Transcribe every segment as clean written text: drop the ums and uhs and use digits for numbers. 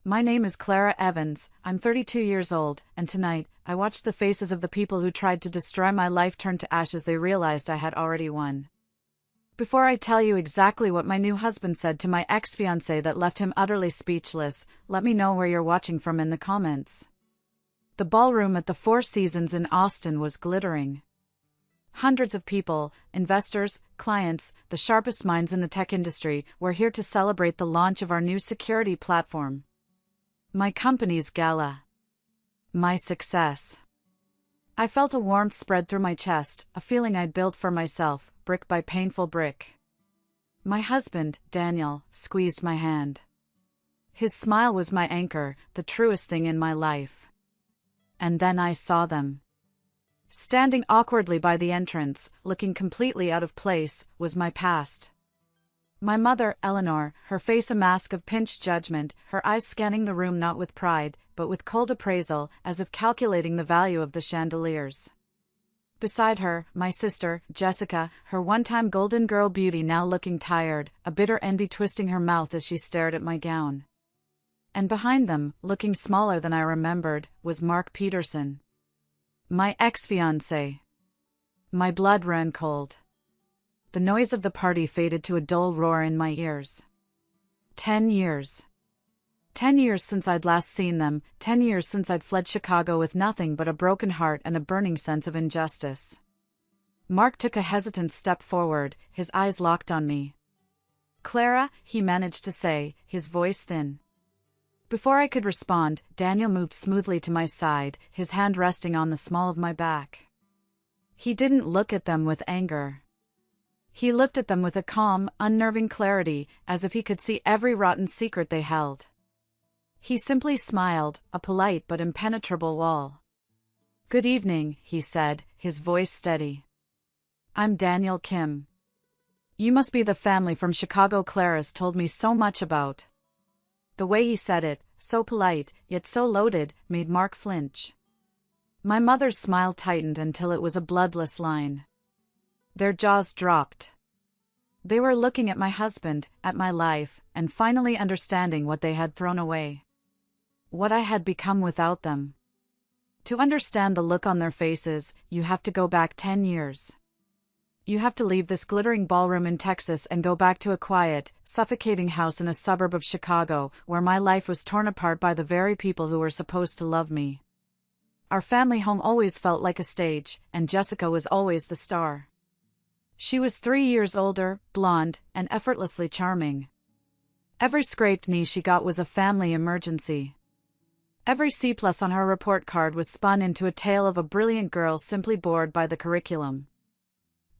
My name is Clara Evans, I'm 32 years old, and tonight, I watched the faces of the people who tried to destroy my life turn to ash as they realized I had already won. Before I tell you exactly what my new husband said to my ex-fiancé that left him utterly speechless, let me know where you're watching from in the comments. The ballroom at the Four Seasons in Austin was glittering. Hundreds of people, investors, clients, the sharpest minds in the tech industry, were here to celebrate the launch of our new security platform. My company's gala. My success. I felt a warmth spread through my chest, a feeling I'd built for myself, brick by painful brick. My husband, Daniel, squeezed my hand. His smile was my anchor, the truest thing in my life. And then I saw them. Standing awkwardly by the entrance, looking completely out of place, was my past. My mother, Eleanor, her face a mask of pinched judgment, her eyes scanning the room not with pride, but with cold appraisal, as if calculating the value of the chandeliers. Beside her, my sister, Jessica, her one-time golden girl beauty now looking tired, a bitter envy twisting her mouth as she stared at my gown. And behind them, looking smaller than I remembered, was Mark Peterson. My ex-fiancé. My blood ran cold. The noise of the party faded to a dull roar in my ears. 10 years. 10 years since I'd last seen them, 10 years since I'd fled Chicago with nothing but a broken heart and a burning sense of injustice. Mark took a hesitant step forward, his eyes locked on me. "Clara," he managed to say, his voice thin. Before I could respond, Daniel moved smoothly to my side, his hand resting on the small of my back. He didn't look at them with anger. He looked at them with a calm, unnerving clarity, as if he could see every rotten secret they held. He simply smiled, a polite but impenetrable wall. "Good evening," he said, his voice steady. "I'm Daniel Kim. You must be the family from Chicago Clara's told me so much about." The way he said it, so polite, yet so loaded, made Mark flinch. My mother's smile tightened until it was a bloodless line. Their jaws dropped. They were looking at my husband, at my life, and finally understanding what they had thrown away. What I had become without them. To understand the look on their faces, you have to go back 10 years. You have to leave this glittering ballroom in Texas and go back to a quiet, suffocating house in a suburb of Chicago, where my life was torn apart by the very people who were supposed to love me. Our family home always felt like a stage, and Jessica was always the star. She was 3 years older, blonde, and effortlessly charming. Every scraped knee she got was a family emergency. Every C+ on her report card was spun into a tale of a brilliant girl simply bored by the curriculum.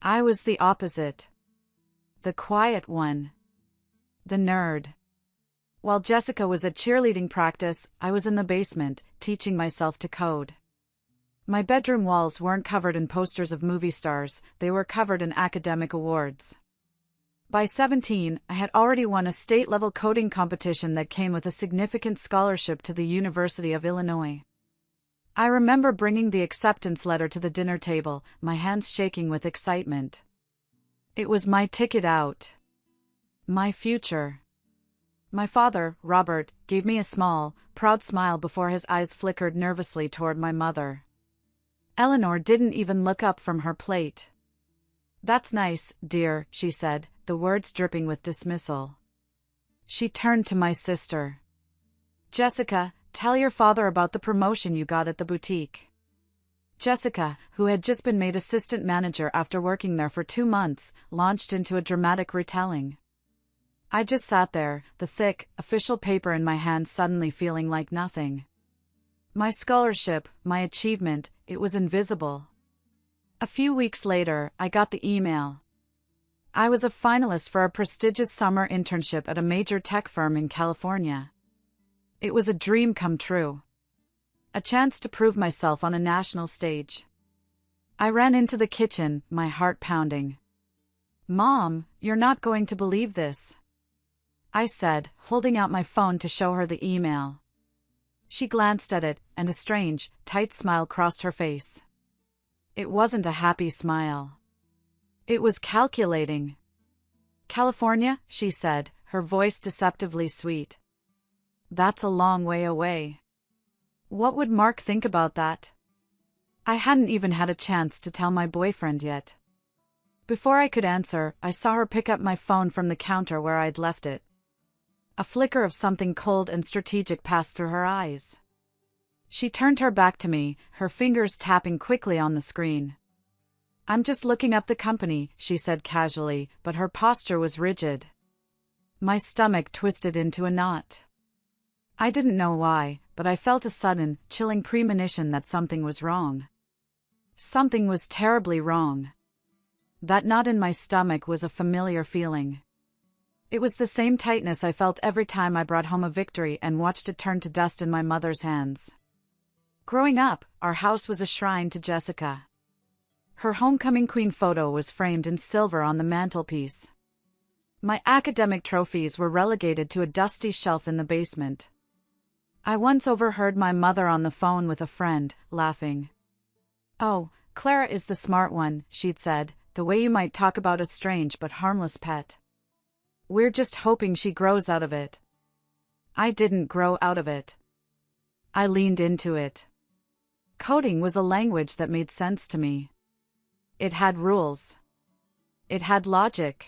I was the opposite. The quiet one. The nerd. While Jessica was at cheerleading practice, I was in the basement, teaching myself to code. My bedroom walls weren't covered in posters of movie stars, they were covered in academic awards. By 17, I had already won a state-level coding competition that came with a significant scholarship to the University of Illinois. I remember bringing the acceptance letter to the dinner table, my hands shaking with excitement. It was my ticket out. My future. My father, Robert, gave me a small, proud smile before his eyes flickered nervously toward my mother. Eleanor didn't even look up from her plate. "That's nice, dear," she said, the words dripping with dismissal. She turned to my sister. "Jessica, tell your father about the promotion you got at the boutique." Jessica, who had just been made assistant manager after working there for 2 months, launched into a dramatic retelling. I just sat there, the thick, official paper in my hand suddenly feeling like nothing. My scholarship, my achievement, it was invisible. A few weeks later, I got the email. I was a finalist for a prestigious summer internship at a major tech firm in California. It was a dream come true. A chance to prove myself on a national stage. I ran into the kitchen, my heart pounding. "Mom, you're not going to believe this," I said, holding out my phone to show her the email. She glanced at it, and a strange, tight smile crossed her face. It wasn't a happy smile. It was calculating. "California," she said, her voice deceptively sweet. That's a long way away. What would Mark think about that? I hadn't even had a chance to tell my boyfriend yet. Before I could answer, I saw her pick up my phone from the counter where I'd left it. A flicker of something cold and strategic passed through her eyes. She turned her back to me, her fingers tapping quickly on the screen. "I'm just looking up the company," she said casually, but her posture was rigid. My stomach twisted into a knot. I didn't know why, but I felt a sudden, chilling premonition that something was wrong. Something was terribly wrong. That knot in my stomach was a familiar feeling. It was the same tightness I felt every time I brought home a victory and watched it turn to dust in my mother's hands. Growing up, our house was a shrine to Jessica. Her homecoming queen photo was framed in silver on the mantelpiece. My academic trophies were relegated to a dusty shelf in the basement. I once overheard my mother on the phone with a friend, laughing. "Oh, Clara is the smart one," she'd said, "the way you might talk about a strange but harmless pet. We're just hoping she grows out of it." I didn't grow out of it. I leaned into it. Coding was a language that made sense to me. It had rules. It had logic.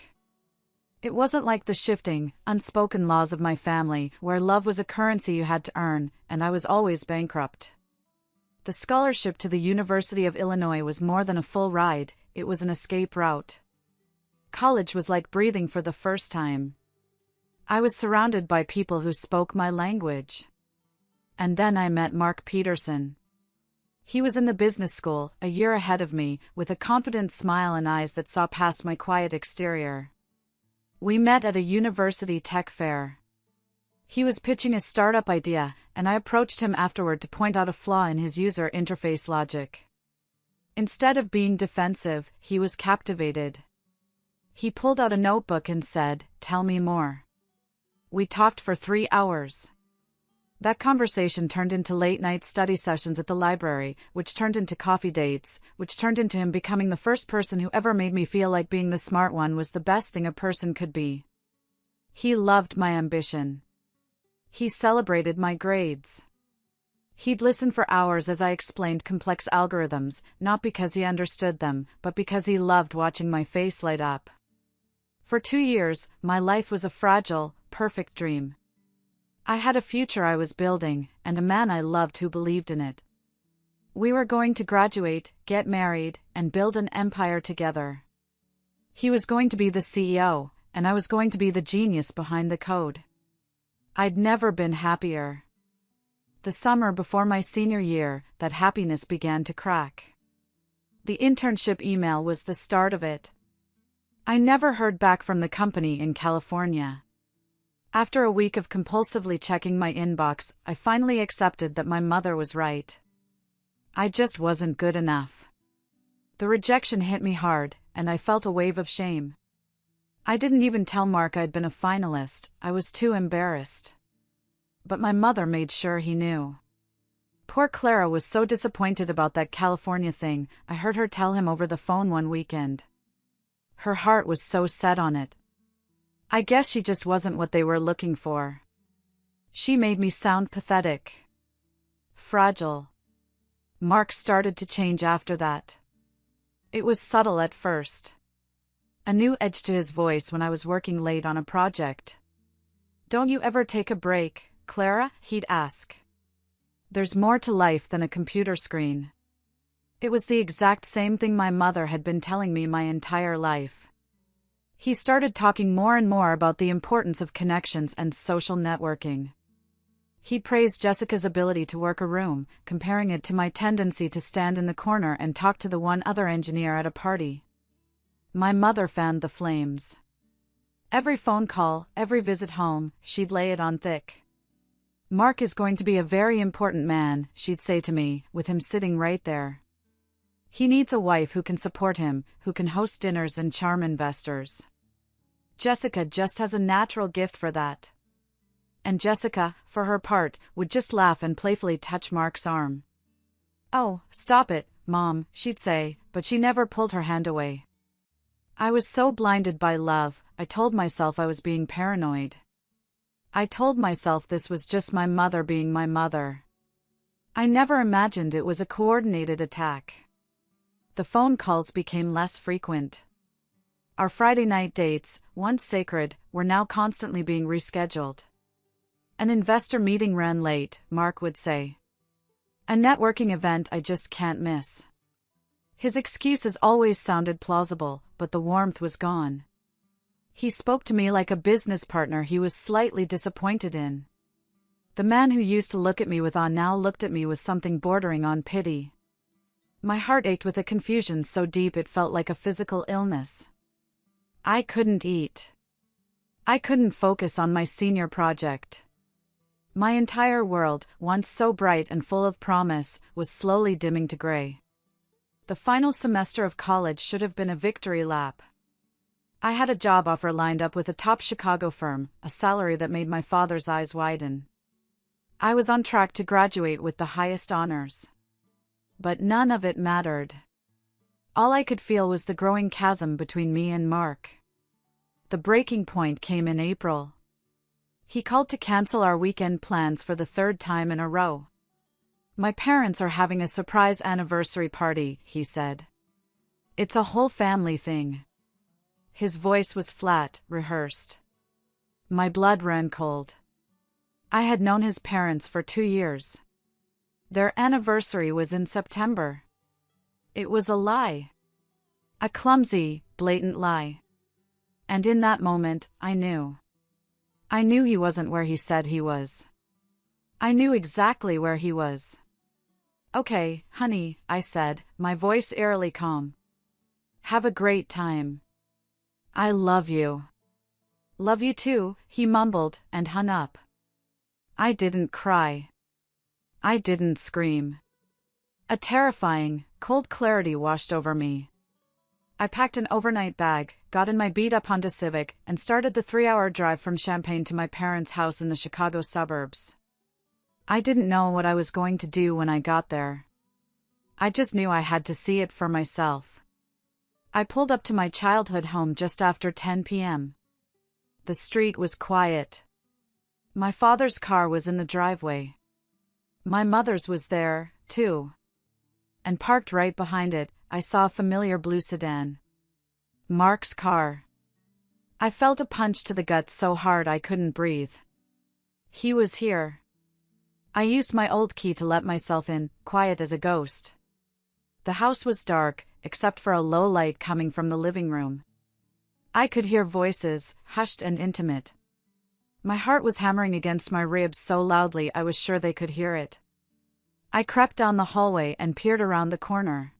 It wasn't like the shifting, unspoken laws of my family, where love was a currency you had to earn, and I was always bankrupt. The scholarship to the University of Illinois was more than a full ride, it was an escape route. College was like breathing for the first time. I was surrounded by people who spoke my language. And then I met Mark Peterson. He was in the business school, a year ahead of me, with a confident smile and eyes that saw past my quiet exterior. We met at a university tech fair. He was pitching a startup idea, and I approached him afterward to point out a flaw in his user interface logic. Instead of being defensive, he was captivated. He pulled out a notebook and said, "Tell me more." We talked for 3 hours. That conversation turned into late-night study sessions at the library, which turned into coffee dates, which turned into him becoming the first person who ever made me feel like being the smart one was the best thing a person could be. He loved my ambition. He celebrated my grades. He'd listen for hours as I explained complex algorithms, not because he understood them, but because he loved watching my face light up. For 2 years, my life was a fragile, perfect dream. I had a future I was building, and a man I loved who believed in it. We were going to graduate, get married, and build an empire together. He was going to be the CEO, and I was going to be the genius behind the code. I'd never been happier. The summer before my senior year, that happiness began to crack. The internship email was the start of it. I never heard back from the company in California. After a week of compulsively checking my inbox, I finally accepted that my mother was right. I just wasn't good enough. The rejection hit me hard, and I felt a wave of shame. I didn't even tell Mark I'd been a finalist, I was too embarrassed. But my mother made sure he knew. Poor Clara was so disappointed about that California thing, I heard her tell him over the phone one weekend. Her heart was so set on it. I guess she just wasn't what they were looking for. She made me sound pathetic. Fragile. Mark started to change after that. It was subtle at first. A new edge to his voice when I was working late on a project. "Don't you ever take a break, Clara?" he'd ask. "There's more to life than a computer screen." It was the exact same thing my mother had been telling me my entire life. He started talking more and more about the importance of connections and social networking. He praised Jessica's ability to work a room, comparing it to my tendency to stand in the corner and talk to the one other engineer at a party. My mother fanned the flames. Every phone call, every visit home, she'd lay it on thick. "Mark is going to be a very important man," she'd say to me, with him sitting right there. "He needs a wife who can support him, who can host dinners and charm investors. Jessica just has a natural gift for that." And Jessica, for her part, would just laugh and playfully touch Mark's arm. "Oh, stop it, Mom," she'd say, but she never pulled her hand away. I was so blinded by love, I told myself I was being paranoid. I told myself this was just my mother being my mother. I never imagined it was a coordinated attack. The phone calls became less frequent. Our Friday night dates, once sacred, were now constantly being rescheduled. An investor meeting ran late, Mark would say. A networking event I just can't miss. His excuses always sounded plausible, but the warmth was gone. He spoke to me like a business partner he was slightly disappointed in. The man who used to look at me with awe now looked at me with something bordering on pity. My heart ached with a confusion so deep it felt like a physical illness. I couldn't eat. I couldn't focus on my senior project. My entire world, once so bright and full of promise, was slowly dimming to gray. The final semester of college should have been a victory lap. I had a job offer lined up with a top Chicago firm, a salary that made my father's eyes widen. I was on track to graduate with the highest honors. But none of it mattered. All I could feel was the growing chasm between me and Mark. The breaking point came in April. He called to cancel our weekend plans for the third time in a row. My parents are having a surprise anniversary party, he said. It's a whole family thing. His voice was flat, rehearsed. My blood ran cold. I had known his parents for 2 years. Their anniversary was in September. It was a lie. A clumsy, blatant lie. And in that moment, I knew. I knew he wasn't where he said he was. I knew exactly where he was. Okay, honey, I said, my voice eerily calm. Have a great time. I love you. Love you too, he mumbled, and hung up. I didn't cry. I didn't scream. A terrifying, cold clarity washed over me. I packed an overnight bag, got in my beat-up Honda Civic, and started the 3-hour drive from Champaign to my parents' house in the Chicago suburbs. I didn't know what I was going to do when I got there. I just knew I had to see it for myself. I pulled up to my childhood home just after 10 p.m. The street was quiet. My father's car was in the driveway. My mother's was there, too. And parked right behind it, I saw a familiar blue sedan. Mark's car. I felt a punch to the gut so hard I couldn't breathe. He was here. I used my old key to let myself in, quiet as a ghost. The house was dark, except for a low light coming from the living room. I could hear voices, hushed and intimate. My heart was hammering against my ribs so loudly I was sure they could hear it. I crept down the hallway and peered around the corner.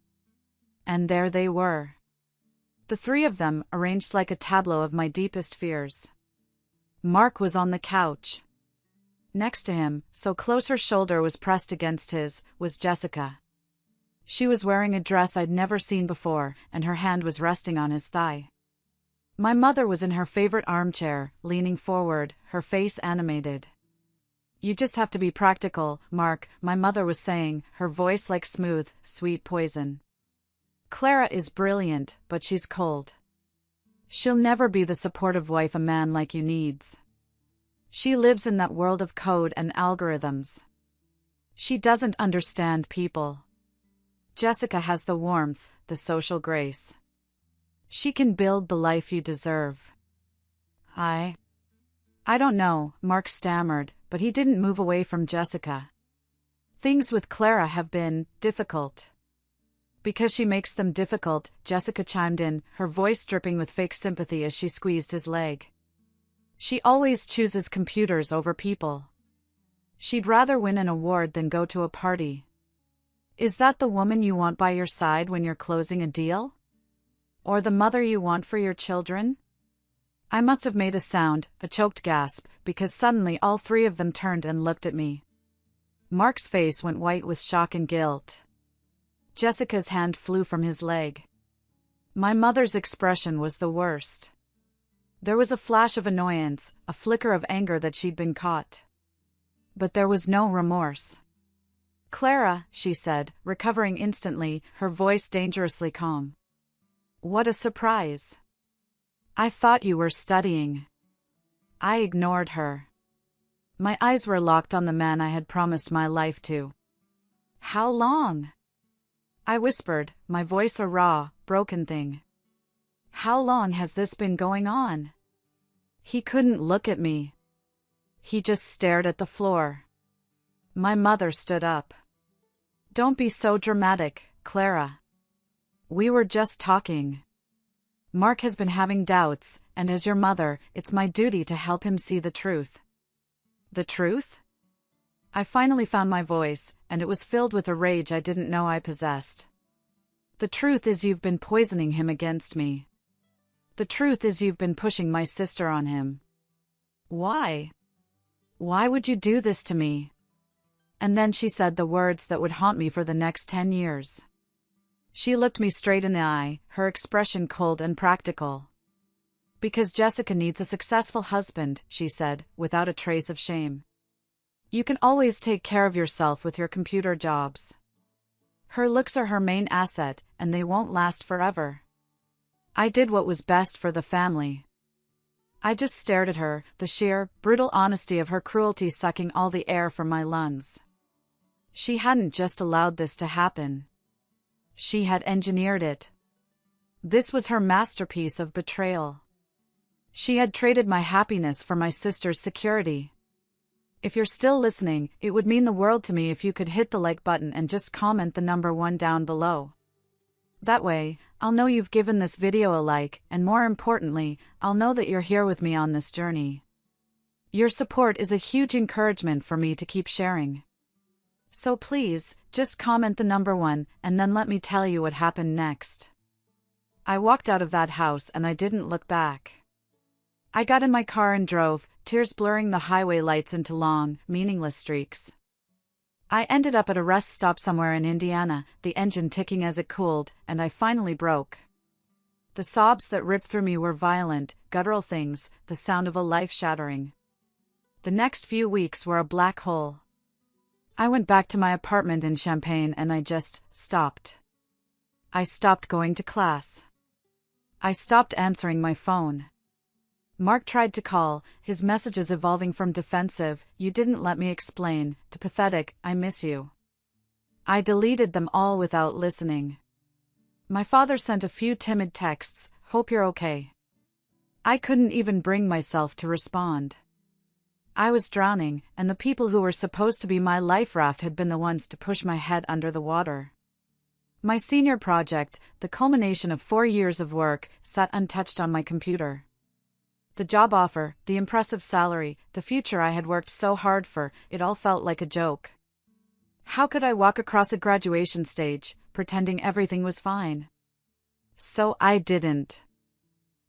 And there they were. The three of them, arranged like a tableau of my deepest fears. Mark was on the couch. Next to him, so close her shoulder was pressed against his, was Jessica. She was wearing a dress I'd never seen before, and her hand was resting on his thigh. My mother was in her favorite armchair, leaning forward, her face animated. You just have to be practical, Mark, my mother was saying, her voice like smooth, sweet poison. Clara is brilliant, but she's cold. She'll never be the supportive wife a man like you needs. She lives in that world of code and algorithms. She doesn't understand people. Jessica has the warmth, the social grace. She can build the life you deserve. I don't know, Mark stammered, but he didn't move away from Jessica. Things with Clara have been difficult. Because she makes them difficult, Jessica chimed in, her voice dripping with fake sympathy as she squeezed his leg. She always chooses computers over people. She'd rather win an award than go to a party. Is that the woman you want by your side when you're closing a deal? Or the mother you want for your children? I must have made a sound, a choked gasp, because suddenly all three of them turned and looked at me. Mark's face went white with shock and guilt. Jessica's hand flew from his leg. My mother's expression was the worst. There was a flash of annoyance, a flicker of anger that she'd been caught. But there was no remorse. Clara, she said, recovering instantly, her voice dangerously calm. What a surprise. I thought you were studying. I ignored her. My eyes were locked on the man I had promised my life to. "How long?" I whispered, my voice a raw, broken thing. "How long has this been going on?" He couldn't look at me. He just stared at the floor. My mother stood up. "Don't be so dramatic, Clara. We were just talking. Mark has been having doubts, and as your mother, it's my duty to help him see the truth." "The truth?" I finally found my voice, and it was filled with a rage I didn't know I possessed. "The truth is you've been poisoning him against me. The truth is you've been pushing my sister on him." "Why? Why would you do this to me?" And then she said the words that would haunt me for the next 10 years. She looked me straight in the eye, her expression cold and practical. "Because Jessica needs a successful husband," she said, without a trace of shame. "You can always take care of yourself with your computer jobs. Her looks are her main asset, and they won't last forever." I did what was best for the family. I just stared at her, the sheer, brutal honesty of her cruelty sucking all the air from my lungs. She hadn't just allowed this to happen. She had engineered it. This was her masterpiece of betrayal. She had traded my happiness for my sister's security. If you're still listening, it would mean the world to me if you could hit the like button and just comment the number 1 down below. That way, I'll know you've given this video a like, and more importantly, I'll know that you're here with me on this journey. Your support is a huge encouragement for me to keep sharing. So please, just comment the number 1, and then let me tell you what happened next. I walked out of that house and I didn't look back. I got in my car and drove, tears blurring the highway lights into long, meaningless streaks. I ended up at a rest stop somewhere in Indiana, the engine ticking as it cooled, and I finally broke. The sobs that ripped through me were violent, guttural things, the sound of a life shattering. The next few weeks were a black hole. I went back to my apartment in Champaign and I just stopped. I stopped going to class. I stopped answering my phone. Mark tried to call, his messages evolving from defensive, "You didn't let me explain," to pathetic, "I miss you." I deleted them all without listening. My father sent a few timid texts, "Hope you're okay." I couldn't even bring myself to respond. I was drowning, and the people who were supposed to be my life raft had been the ones to push my head under the water. My senior project, the culmination of 4 years of work, sat untouched on my computer. The job offer, the impressive salary, the future I had worked so hard for, it all felt like a joke. How could I walk across a graduation stage, pretending everything was fine? So I didn't.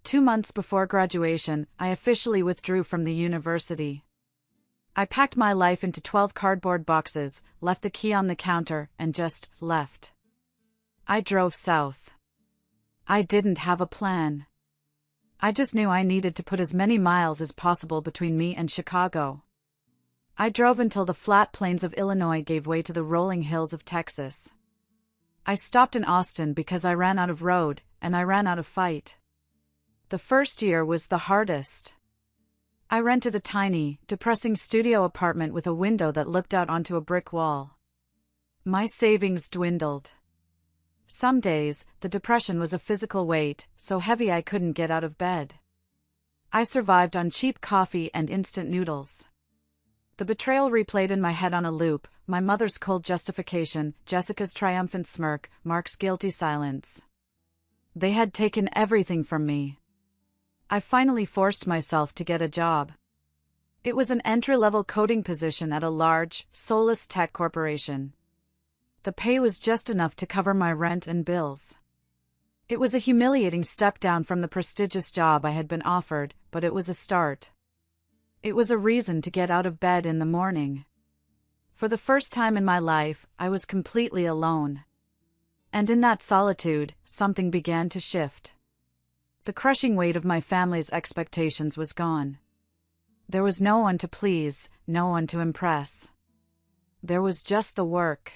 2 months before graduation, I officially withdrew from the university. I packed my life into 12 cardboard boxes, left the key on the counter, and just left. I drove south. I didn't have a plan. I just knew I needed to put as many miles as possible between me and Chicago. I drove until the flat plains of Illinois gave way to the rolling hills of Texas. I stopped in Austin because I ran out of road, and I ran out of fight. The first year was the hardest. I rented a tiny, depressing studio apartment with a window that looked out onto a brick wall. My savings dwindled. Some days, the depression was a physical weight, so heavy I couldn't get out of bed. I survived on cheap coffee and instant noodles. The betrayal replayed in my head on a loop, my mother's cold justification, Jessica's triumphant smirk, Mark's guilty silence. They had taken everything from me. I finally forced myself to get a job. It was an entry-level coding position at a large, soulless tech corporation. The pay was just enough to cover my rent and bills. It was a humiliating step down from the prestigious job I had been offered, but it was a start. It was a reason to get out of bed in the morning. For the first time in my life, I was completely alone. And in that solitude, something began to shift. The crushing weight of my family's expectations was gone. There was no one to please, no one to impress. There was just the work.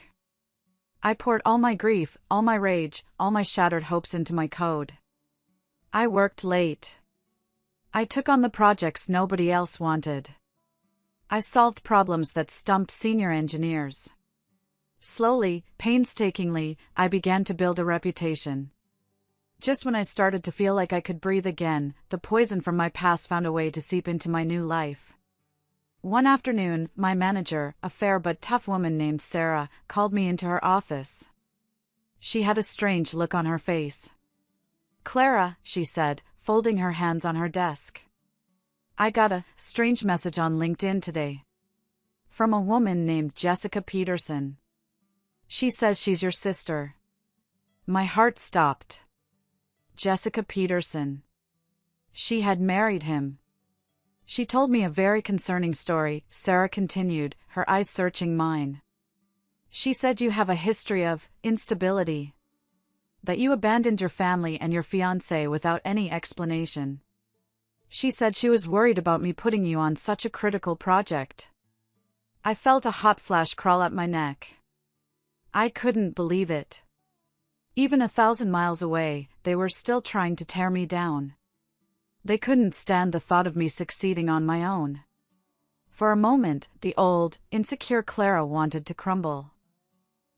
I poured all my grief, all my rage, all my shattered hopes into my code. I worked late. I took on the projects nobody else wanted. I solved problems that stumped senior engineers. Slowly, painstakingly, I began to build a reputation. Just when I started to feel like I could breathe again, the poison from my past found a way to seep into my new life. One afternoon, my manager, a fair but tough woman named Sarah, called me into her office. She had a strange look on her face. "Clara," she said, folding her hands on her desk. "I got a strange message on LinkedIn today. From a woman named Jessica Peterson. She says she's your sister." My heart stopped. Jessica Peterson. She had married him. "She told me a very concerning story," Sarah continued, her eyes searching mine. "She said you have a history of instability. That you abandoned your family and your fiancé without any explanation. She said she was worried about me putting you on such a critical project." I felt a hot flash crawl up my neck. I couldn't believe it. Even 1,000 miles away, they were still trying to tear me down. They couldn't stand the thought of me succeeding on my own. For a moment, the old, insecure Clara wanted to crumble.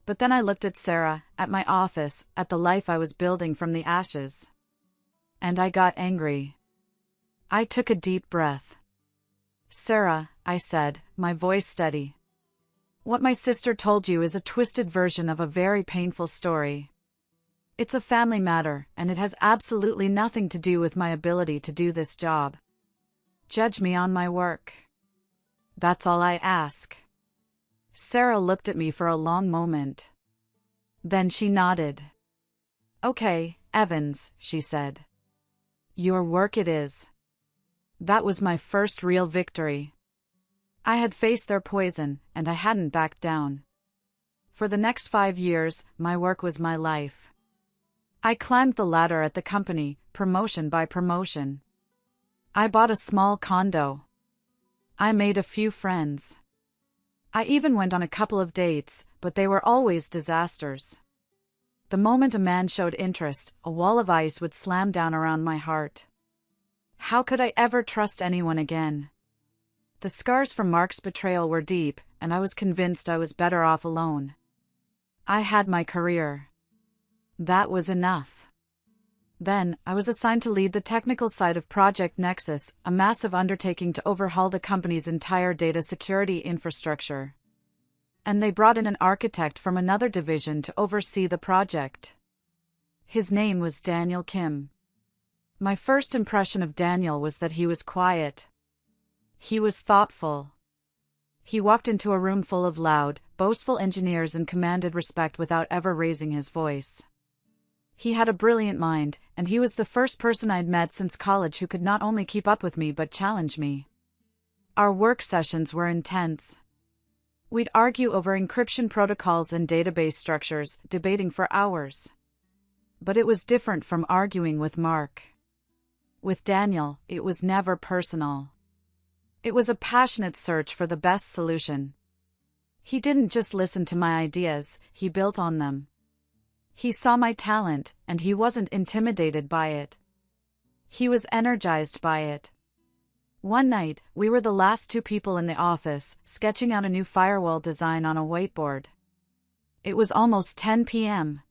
But then I looked at Sarah, at my office, at the life I was building from the ashes. And I got angry. I took a deep breath. "Sarah," I said, my voice steady. "What my sister told you is a twisted version of a very painful story. It's a family matter, and it has absolutely nothing to do with my ability to do this job. Judge me on my work. That's all I ask." Sarah looked at me for a long moment. Then she nodded. "Okay, Evans," she said. "Your work it is." That was my first real victory. I had faced their poison, and I hadn't backed down. For the next 5 years, my work was my life. I climbed the ladder at the company, promotion by promotion. I bought a small condo. I made a few friends. I even went on a couple of dates, but they were always disasters. The moment a man showed interest, a wall of ice would slam down around my heart. How could I ever trust anyone again? The scars from Mark's betrayal were deep, and I was convinced I was better off alone. I had my career. That was enough. Then, I was assigned to lead the technical side of Project Nexus, a massive undertaking to overhaul the company's entire data security infrastructure. And they brought in an architect from another division to oversee the project. His name was Daniel Kim. My first impression of Daniel was that he was quiet. He was thoughtful. He walked into a room full of loud, boastful engineers and commanded respect without ever raising his voice. He had a brilliant mind, and he was the first person I'd met since college who could not only keep up with me but challenge me. Our work sessions were intense. We'd argue over encryption protocols and database structures, debating for hours. But it was different from arguing with Mark. With Daniel, it was never personal. It was a passionate search for the best solution. He didn't just listen to my ideas, he built on them. He saw my talent, and he wasn't intimidated by it. He was energized by it. One night, we were the last 2 people in the office, sketching out a new firewall design on a whiteboard. It was almost 10 p.m.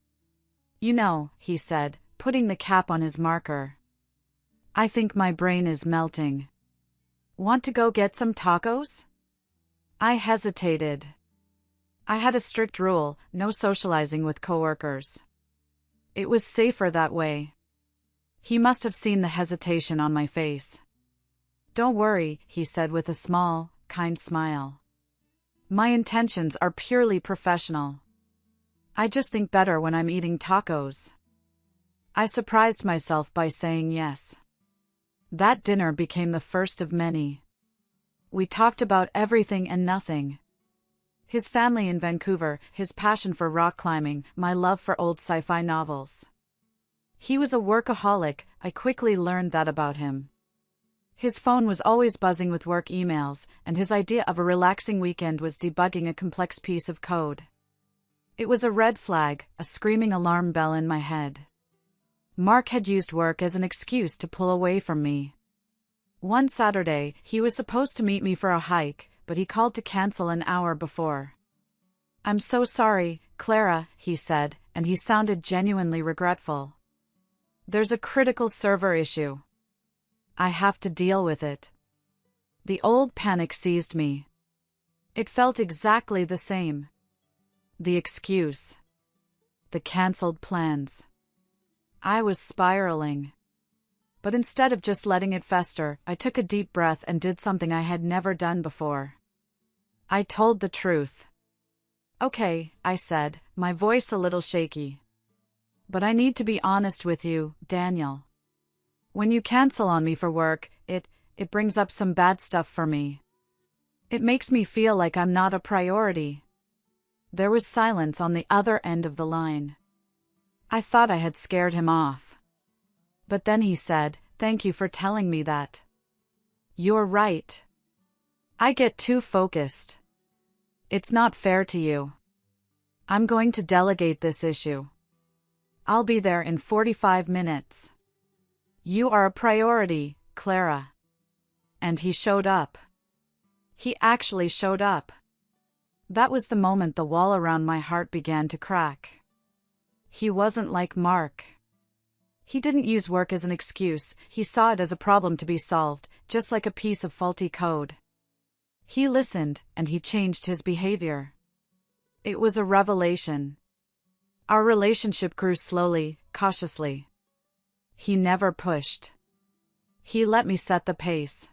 "You know," he said, putting the cap on his marker. "I think my brain is melting. Want to go get some tacos?" I hesitated. I had a strict rule, no socializing with coworkers. It was safer that way. He must have seen the hesitation on my face. "Don't worry," he said with a small, kind smile. "My intentions are purely professional. I just think better when I'm eating tacos." I surprised myself by saying yes. That dinner became the first of many. We talked about everything and nothing. His family in Vancouver, his passion for rock climbing, my love for old sci-fi novels. He was a workaholic, I quickly learned that about him. His phone was always buzzing with work emails, and his idea of a relaxing weekend was debugging a complex piece of code. It was a red flag, a screaming alarm bell in my head. Mark had used work as an excuse to pull away from me. One Saturday, he was supposed to meet me for a hike, but he called to cancel an hour before. "I'm so sorry, Clara," he said, and he sounded genuinely regretful. "There's a critical server issue. I have to deal with it." The old panic seized me. It felt exactly the same. The excuse. The cancelled plans. I was spiraling. But instead of just letting it fester, I took a deep breath and did something I had never done before. I told the truth. "Okay," I said, my voice a little shaky. "But I need to be honest with you, Daniel. When you cancel on me for work, it brings up some bad stuff for me. It makes me feel like I'm not a priority." There was silence on the other end of the line. I thought I had scared him off. But then he said, "Thank you for telling me that. You're right. I get too focused. It's not fair to you. I'm going to delegate this issue. I'll be there in 45 minutes. You are a priority, Clara." And he showed up. He actually showed up. That was the moment the wall around my heart began to crack. He wasn't like Mark. He didn't use work as an excuse, he saw it as a problem to be solved, just like a piece of faulty code. He listened, and he changed his behavior. It was a revelation. Our relationship grew slowly, cautiously. He never pushed. He let me set the pace.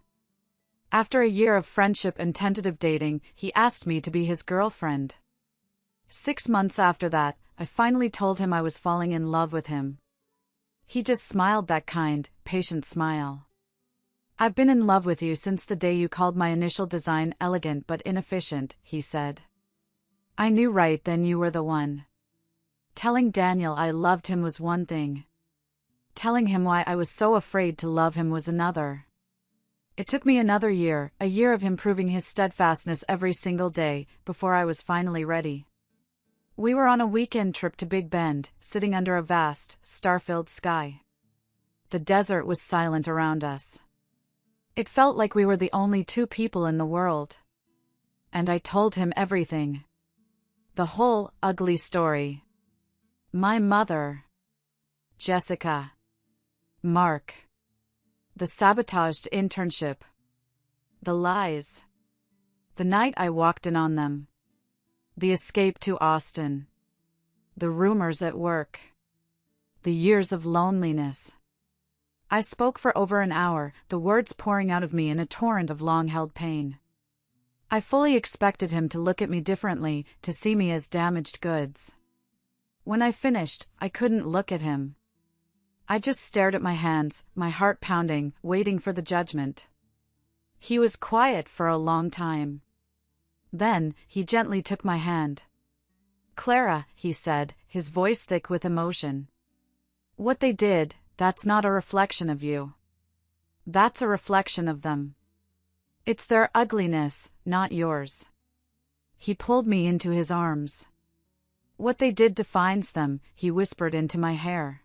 After a year of friendship and tentative dating, he asked me to be his girlfriend. 6 months after that, I finally told him I was falling in love with him. He just smiled that kind, patient smile. "I've been in love with you since the day you called my initial design elegant but inefficient," he said. "I knew right then you were the one." Telling Daniel I loved him was one thing. Telling him why I was so afraid to love him was another. It took me another year, a year of him proving his steadfastness every single day, before I was finally ready. We were on a weekend trip to Big Bend, sitting under a vast, star-filled sky. The desert was silent around us. It felt like we were the only two people in the world. And I told him everything. The whole ugly story. My mother. Jessica. Mark. The sabotaged internship. The lies. The night I walked in on them. The escape to Austin. The rumors at work. The years of loneliness. I spoke for over an hour, the words pouring out of me in a torrent of long-held pain. I fully expected him to look at me differently, to see me as damaged goods. When I finished, I couldn't look at him. I just stared at my hands, my heart pounding, waiting for the judgment. He was quiet for a long time. Then, he gently took my hand. "Clara," he said, his voice thick with emotion. "What they did, that's not a reflection of you. That's a reflection of them. It's their ugliness, not yours." He pulled me into his arms. "What they did defines them," he whispered into my hair.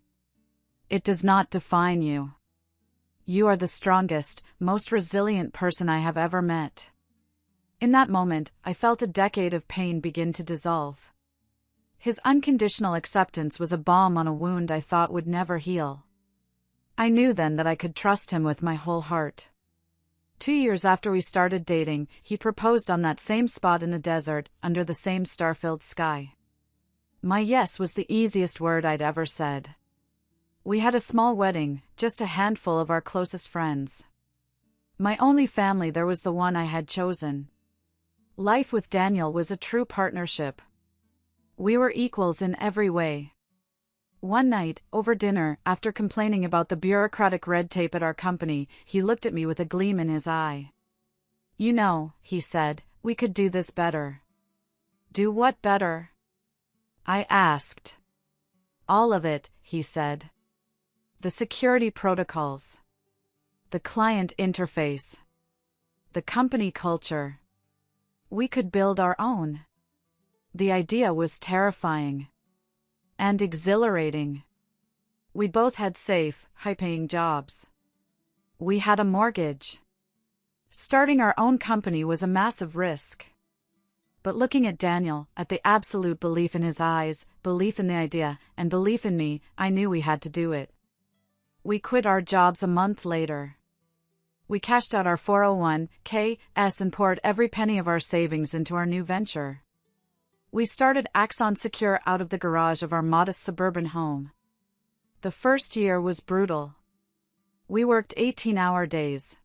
"It does not define you. You are the strongest, most resilient person I have ever met." In that moment, I felt a decade of pain begin to dissolve. His unconditional acceptance was a balm on a wound I thought would never heal. I knew then that I could trust him with my whole heart. 2 years after we started dating, he proposed on that same spot in the desert, under the same star-filled sky. My yes was the easiest word I'd ever said. We had a small wedding, just a handful of our closest friends. My only family there was the one I had chosen. Life with Daniel was a true partnership. We were equals in every way. One night, over dinner, after complaining about the bureaucratic red tape at our company, he looked at me with a gleam in his eye. "You know," he said, "we could do this better." "Do what better?" I asked. "All of it," he said. "The security protocols. The client interface. The company culture. We could build our own." The idea was terrifying. And exhilarating. We both had safe, high-paying jobs. We had a mortgage. Starting our own company was a massive risk. But looking at Daniel, at the absolute belief in his eyes, belief in the idea, and belief in me, I knew we had to do it. We quit our jobs a month later. We cashed out our 401(k)s and poured every penny of our savings into our new venture. We started Axon Secure out of the garage of our modest suburban home. The first year was brutal. We worked 18-hour days.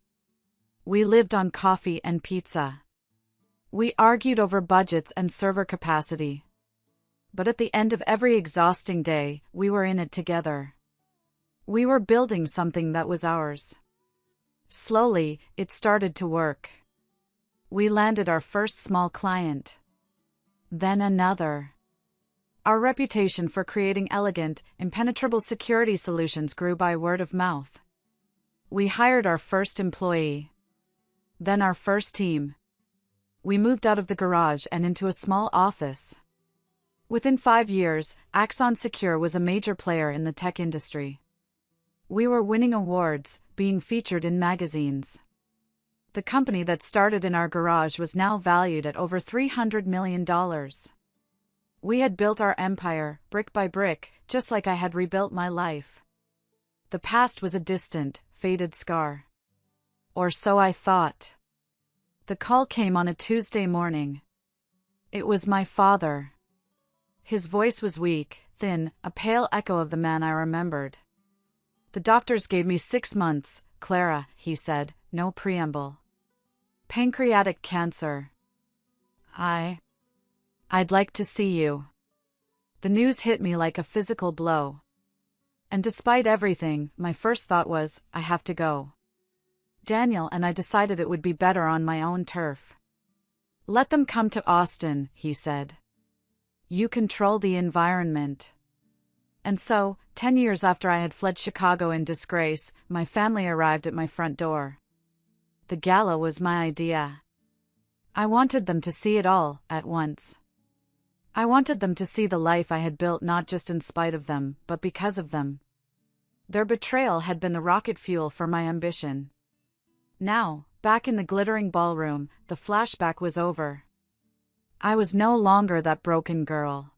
We lived on coffee and pizza. We argued over budgets and server capacity. But at the end of every exhausting day, we were in it together. We were building something that was ours. Slowly, it started to work. We landed our first small client. Then another. Our reputation for creating elegant, impenetrable security solutions grew by word of mouth. We hired our first employee. Then our first team. We moved out of the garage and into a small office. Within 5 years, Axon Secure was a major player in the tech industry. We were winning awards, being featured in magazines. The company that started in our garage was now valued at over $300 million. We had built our empire, brick by brick, just like I had rebuilt my life. The past was a distant, faded scar. Or so I thought. The call came on a Tuesday morning. It was my father. His voice was weak, thin, a pale echo of the man I remembered. The doctors gave me 6 months, Clara, he said, no preamble. Pancreatic cancer. I'd like to see you. The news hit me like a physical blow. And despite everything, my first thought was, I have to go. Daniel and I decided it would be better on my own turf. Let them come to Austin, he said. You control the environment. And so, 10 years after I had fled Chicago in disgrace, my family arrived at my front door. The gala was my idea. I wanted them to see it all, at once. I wanted them to see the life I had built not just in spite of them, but because of them. Their betrayal had been the rocket fuel for my ambition. Now, back in the glittering ballroom, the flashback was over. I was no longer that broken girl.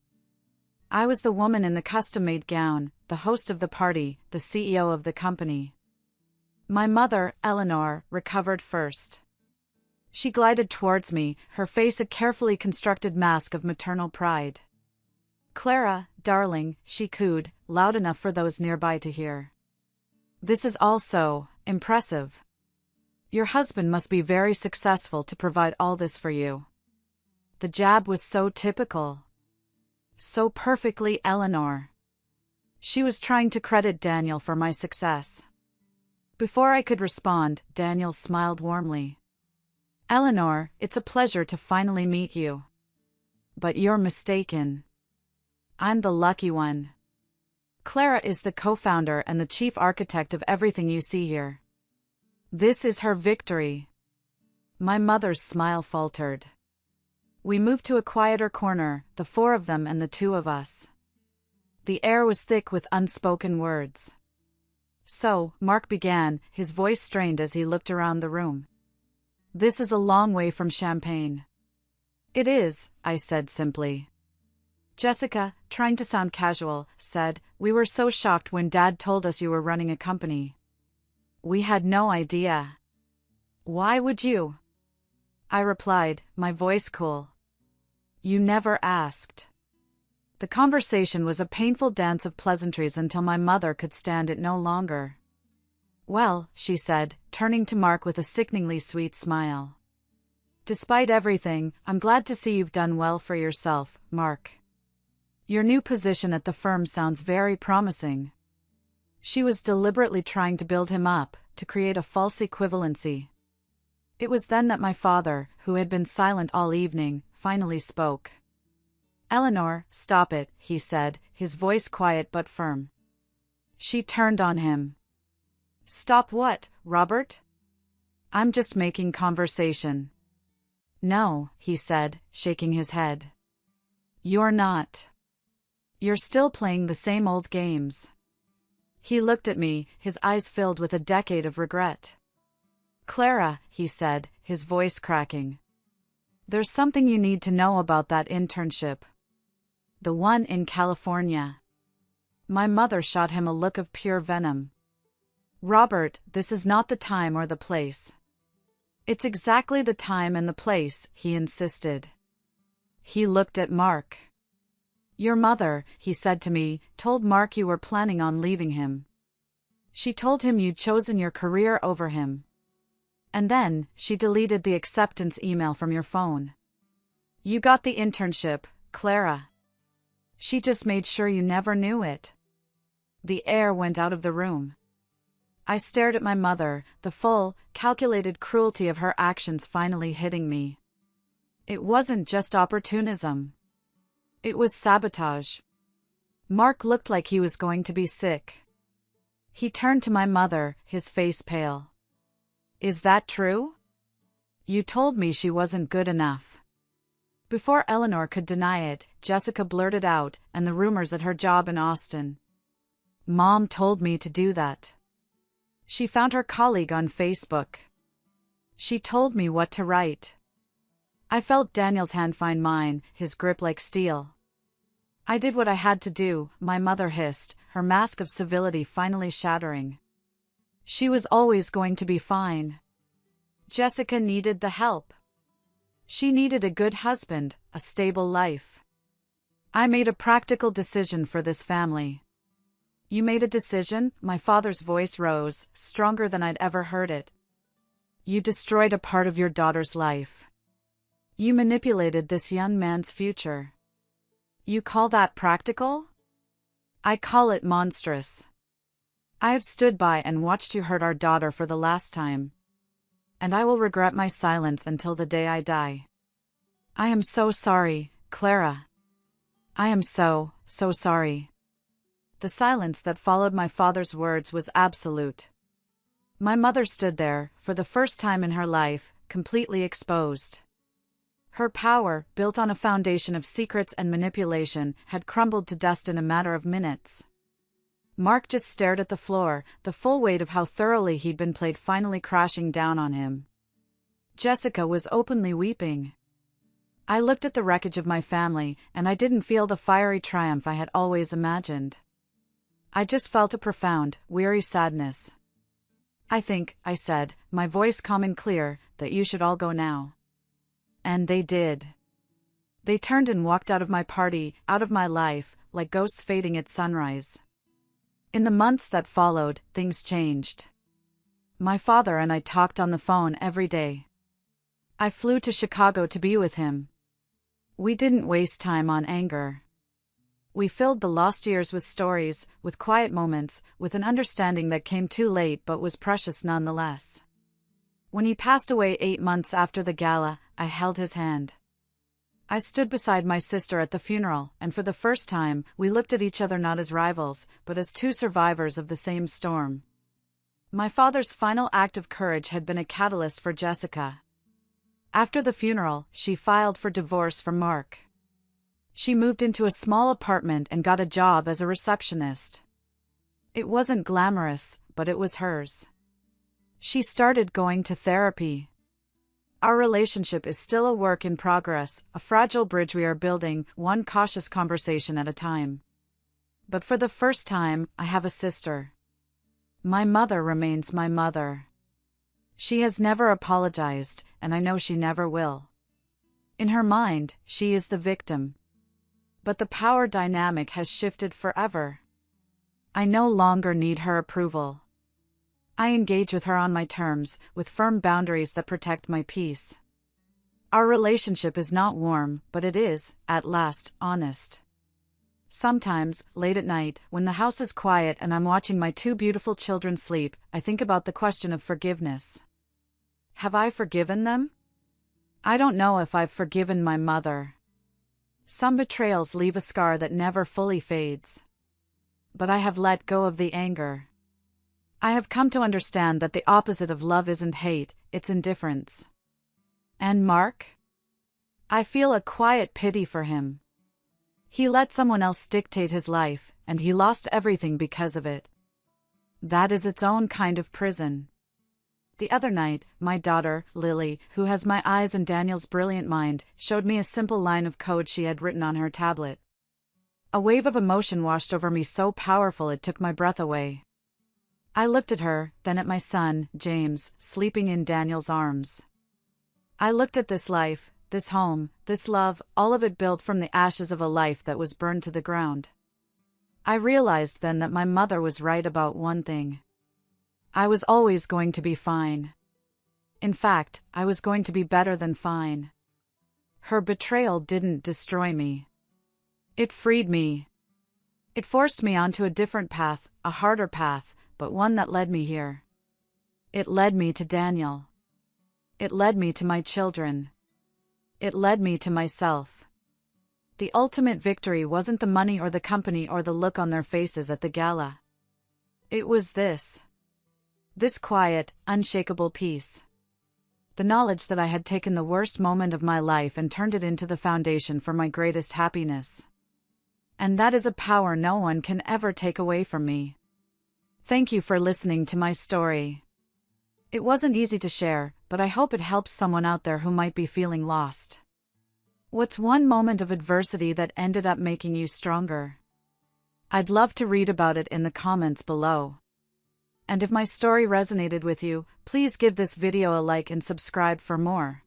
I was the woman in the custom-made gown, the host of the party, the CEO of the company. My mother, Eleanor, recovered first. She glided towards me, her face a carefully constructed mask of maternal pride. Clara, darling, she cooed, loud enough for those nearby to hear. This is all so impressive. Your husband must be very successful to provide all this for you. The jab was so typical. So perfectly Eleanor. She was trying to credit Daniel for my success. Before I could respond, Daniel smiled warmly. Eleanor, it's a pleasure to finally meet you. But you're mistaken. I'm the lucky one. Clara is the co-founder and the chief architect of everything you see here. This is her victory. My mother's smile faltered. We moved to a quieter corner, the 4 of them and the 2 of us. The air was thick with unspoken words. So, Mark began, his voice strained as he looked around the room. This is a long way from champagne. It is, I said simply. Jessica, trying to sound casual, said, we were so shocked when Dad told us you were running a company. We had no idea. Why would you? I replied, my voice cool. You never asked. The conversation was a painful dance of pleasantries until my mother could stand it no longer. Well, she said, turning to Mark with a sickeningly sweet smile. Despite everything, I'm glad to see you've done well for yourself, Mark. Your new position at the firm sounds very promising. She was deliberately trying to build him up, to create a false equivalency. It was then that my father, who had been silent all evening, finally spoke. Eleanor, stop it, he said, his voice quiet but firm. She turned on him. Stop what, Robert? I'm just making conversation. No, he said, shaking his head. You're not. You're still playing the same old games. He looked at me, his eyes filled with a decade of regret. Clara, he said, his voice cracking. There's something you need to know about that internship. The one in California. My mother shot him a look of pure venom. Robert, this is not the time or the place. It's exactly the time and the place, he insisted. He looked at Mark. Your mother, he said to me, told Mark you were planning on leaving him. She told him you'd chosen your career over him. And then, she deleted the acceptance email from your phone. You got the internship, Clara. She just made sure you never knew it. The air went out of the room. I stared at my mother, the full, calculated cruelty of her actions finally hitting me. It wasn't just opportunism. It was sabotage. Mark looked like he was going to be sick. He turned to my mother, his face pale. Is that true? You told me she wasn't good enough. Before Eleanor could deny it, Jessica blurted out, and the rumors at her job in Austin. Mom told me to do that. She found her colleague on Facebook. She told me what to write. I felt Daniel's hand find mine, his grip like steel. I did what I had to do, my mother hissed, her mask of civility finally shattering. She was always going to be fine. Jessica needed the help. She needed a good husband, a stable life. I made a practical decision for this family. You made a decision? My father's voice rose, stronger than I'd ever heard it. You destroyed a part of your daughter's life. You manipulated this young man's future. You call that practical? I call it monstrous. I have stood by and watched you hurt our daughter for the last time. And I will regret my silence until the day I die. I am so sorry, Clara. I am so sorry. The silence that followed my father's words was absolute. My mother stood there, for the first time in her life, completely exposed. Her power, built on a foundation of secrets and manipulation, had crumbled to dust in a matter of minutes. Mark just stared at the floor, the full weight of how thoroughly he'd been played finally crashing down on him. Jessica was openly weeping. I looked at the wreckage of my family, and I didn't feel the fiery triumph I had always imagined. I just felt a profound, weary sadness. I think, I said, my voice calm and clear, that you should all go now. And they did. They turned and walked out of my party, out of my life, like ghosts fading at sunrise. In the months that followed, things changed. My father and I talked on the phone every day. I flew to Chicago to be with him. We didn't waste time on anger. We filled the lost years with stories, with quiet moments, with an understanding that came too late but was precious nonetheless. When he passed away 8 months after the gala, I held his hand. I stood beside my sister at the funeral, and for the first time, we looked at each other not as rivals, but as two survivors of the same storm. My father's final act of courage had been a catalyst for Jessica. After the funeral, she filed for divorce from Mark. She moved into a small apartment and got a job as a receptionist. It wasn't glamorous, but it was hers. She started going to therapy. Our relationship is still a work in progress, a fragile bridge we are building, one cautious conversation at a time. But for the first time, I have a sister. My mother remains my mother. She has never apologized, and I know she never will. In her mind, she is the victim. But the power dynamic has shifted forever. I no longer need her approval. I engage with her on my terms, with firm boundaries that protect my peace. Our relationship is not warm, but it is, at last, honest. Sometimes, late at night, when the house is quiet and I'm watching my 2 beautiful children sleep, I think about the question of forgiveness. Have I forgiven them? I don't know if I've forgiven my mother. Some betrayals leave a scar that never fully fades. But I have let go of the anger. I have come to understand that the opposite of love isn't hate, it's indifference. And Mark? I feel a quiet pity for him. He let someone else dictate his life, and he lost everything because of it. That is its own kind of prison. The other night, my daughter, Lily, who has my eyes and Daniel's brilliant mind, showed me a simple line of code she had written on her tablet. A wave of emotion washed over me so powerful it took my breath away. I looked at her, then at my son, James, sleeping in Daniel's arms. I looked at this life, this home, this love, all of it built from the ashes of a life that was burned to the ground. I realized then that my mother was right about one thing. I was always going to be fine. In fact, I was going to be better than fine. Her betrayal didn't destroy me. It freed me. It forced me onto a different path, a harder path, but one that led me here. It led me to Daniel. It led me to my children. It led me to myself. The ultimate victory wasn't the money or the company or the look on their faces at the gala. It was this quiet, unshakable peace. The knowledge that I had taken the worst moment of my life and turned it into the foundation for my greatest happiness. And that is a power no one can ever take away from me. Thank you for listening to my story. It wasn't easy to share, but I hope it helps someone out there who might be feeling lost. What's one moment of adversity that ended up making you stronger? I'd love to read about it in the comments below. And if my story resonated with you, please give this video a like and subscribe for more.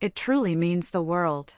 It truly means the world.